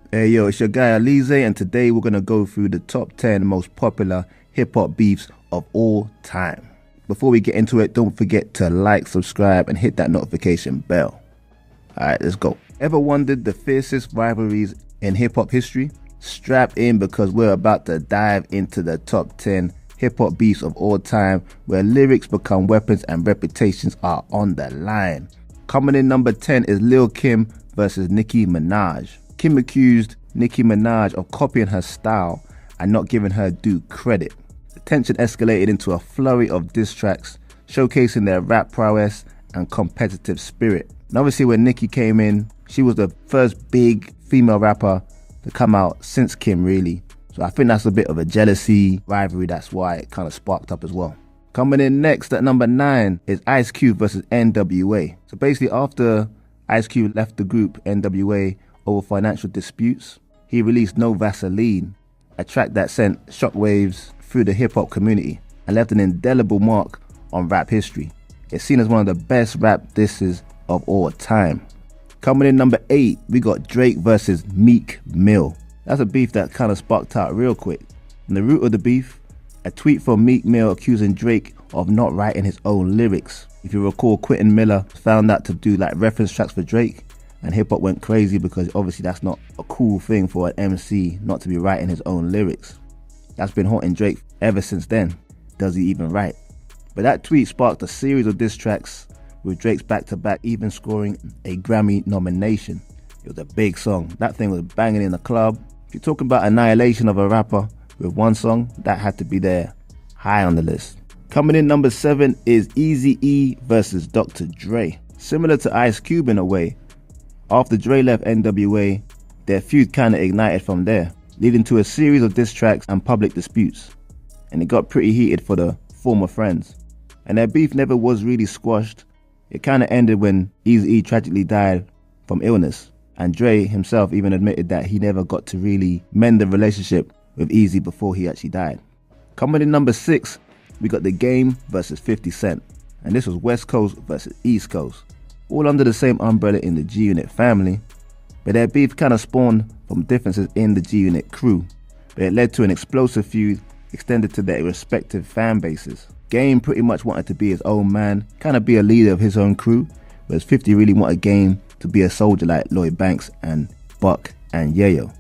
Hey yo, it's your guy Oleezeh, and today we're gonna go through the top 10 most popular hip-hop beefs of all time. Before we get into it, don't forget to like, subscribe, and hit that notification bell. Alright, let's go. Ever wondered the fiercest rivalries in hip-hop history? Strap in, because we're about to dive into the top 10 hip-hop beefs of all time, where lyrics become weapons and reputations are on the line. Coming in number 10 is Lil Kim versus Nicki Minaj. Kim accused Nicki Minaj of copying her style and not giving her due credit. The tension escalated into a flurry of diss tracks, showcasing their rap prowess and competitive spirit. And obviously when Nicki came in, she was the first big female rapper to come out since Kim, really. So I think that's a bit of a jealousy rivalry, that's why it kind of sparked up as well. Coming in next at number 9 is Ice Cube versus NWA. So basically after Ice Cube left the group NWA over financial disputes, he released No Vaseline, a track that sent shockwaves through the hip-hop community and left an indelible mark on rap history. It's seen as one of the best rap disses of all time. Coming in number 8, we got Drake versus Meek Mill. That's a beef that kind of sparked out real quick. And the root of the beef, a tweet from Meek Mill accusing Drake of not writing his own lyrics. If you recall, Quentin Miller found that to do like reference tracks for Drake, and hip-hop went crazy because obviously that's not a cool thing for an MC not to be writing his own lyrics. That's been haunting Drake ever since then. Does he even write? But that tweet sparked a series of diss tracks, with Drake's back-to-back even scoring a Grammy nomination. It was a big song. That thing was banging in the club. If you're talking about annihilation of a rapper with one song, that had to be there, high on the list. Coming in number 7 is Eazy-E versus Dr Dre. Similar to Ice Cube in a way, after Dre left NWA, their feud kinda ignited from there, leading to a series of diss tracks and public disputes. And it got pretty heated for the former friends. And their beef never was really squashed. It kinda ended when Eazy-E tragically died from illness. And Dre himself even admitted that he never got to really mend the relationship with Eazy before he actually died. Coming in number 6, we got The Game versus 50 Cent. And this was West Coast versus East Coast, all under the same umbrella in the G-Unit family, but their beef kind of spawned from differences in the G-Unit crew, but it led to an explosive feud extended to their respective fan bases. Game pretty much wanted to be his own man, kind of be a leader of his own crew, whereas 50 really wanted Game to be a soldier like Lloyd Banks and Buck and Yayo.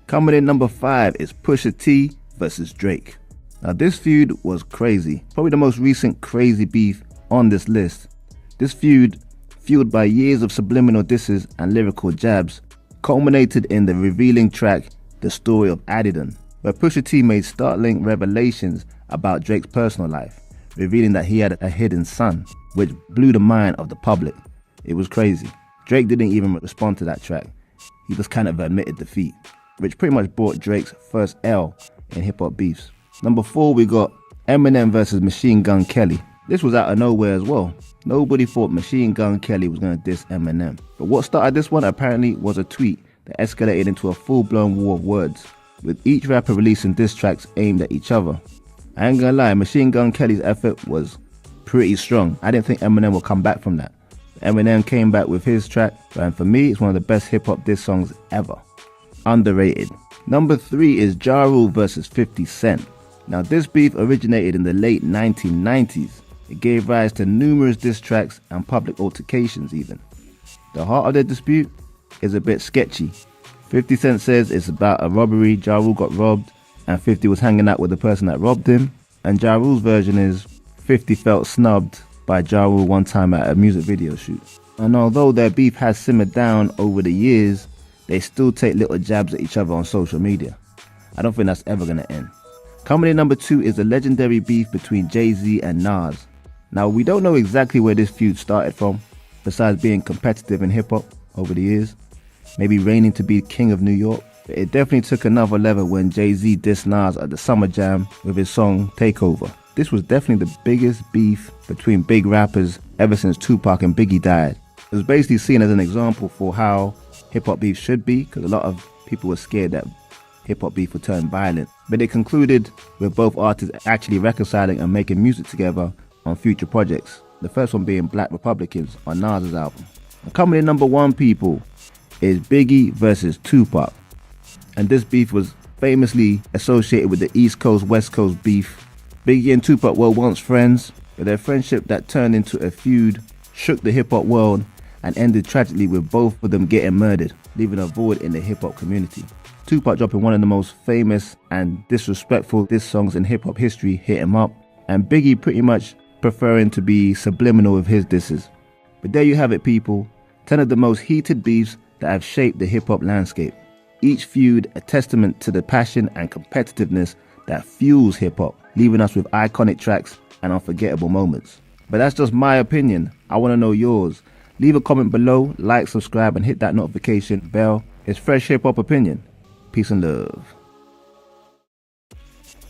Coming in number 5 is Pusha T versus Drake. Now this feud was crazy, probably the most recent crazy beef on this list. This feud, fueled by years of subliminal disses and lyrical jabs, culminated in the revealing track The Story of Adidon, where Pusha T made startling revelations about Drake's personal life, revealing that he had a hidden son, which blew the mind of the public. It was crazy. Drake didn't even respond to that track. He just kind of admitted defeat, which pretty much brought Drake's first L in hip-hop beefs. Number 4, we got Eminem versus Machine Gun Kelly. This was out of nowhere as well. Nobody thought Machine Gun Kelly was going to diss Eminem. But what started this one apparently was a tweet that escalated into a full-blown war of words, with each rapper releasing diss tracks aimed at each other. I ain't gonna lie, Machine Gun Kelly's effort was pretty strong. I didn't think Eminem would come back from that. Eminem came back with his track, and for me, it's one of the best hip-hop diss songs ever. Underrated. Number 3 is Jaru versus 50 Cent. Now this beef originated in the late 1990s. It gave rise to numerous diss tracks and public altercations even. The heart of the dispute is a bit sketchy. 50 Cent says it's about a robbery, Jaru got robbed, and 50 was hanging out with the person that robbed him. And Jaru's version is 50 felt snubbed by Jaru one time at a music video shoot. And although their beef has simmered down over the years, they still take little jabs at each other on social media. I don't think that's ever gonna end. Coming in number 2 is the legendary beef between JayZ and Nas. Now, we don't know exactly where this feud started from, besides being competitive in hip-hop over the years, maybe reigning to be king of New York. But it definitely took another level when JayZ dissed Nas at the Summer Jam with his song Takeover. This was definitely the biggest beef between big rappers ever since Tupac and Biggie died. It was basically seen as an example for how hip-hop beef should be, because a lot of people were scared that hip-hop beef would turn violent. But it concluded with both artists actually reconciling and making music together on future projects. The first one being Black Republicans on Nas's album. And coming in number 1, people, is Biggie versus Tupac. and this beef was famously associated with the East Coast West Coast beef. Biggie and Tupac were once friends, but their friendship that turned into a feud shook the hip-hop world and ended tragically with both of them getting murdered, leaving a void in the hip-hop community. Tupac dropping one of the most famous and disrespectful diss songs in hip-hop history, Hit 'Em Up, and Biggie pretty much preferring to be subliminal with his disses. But there you have it, people, 10 of the most heated beefs that have shaped the hip-hop landscape. Each feud a testament to the passion and competitiveness that fuels hip-hop, leaving us with iconic tracks and unforgettable moments. But that's just my opinion. I want to know yours. Leave a comment below, like, subscribe, and hit that notification bell. It's fresh hip-hop opinion. Peace and love.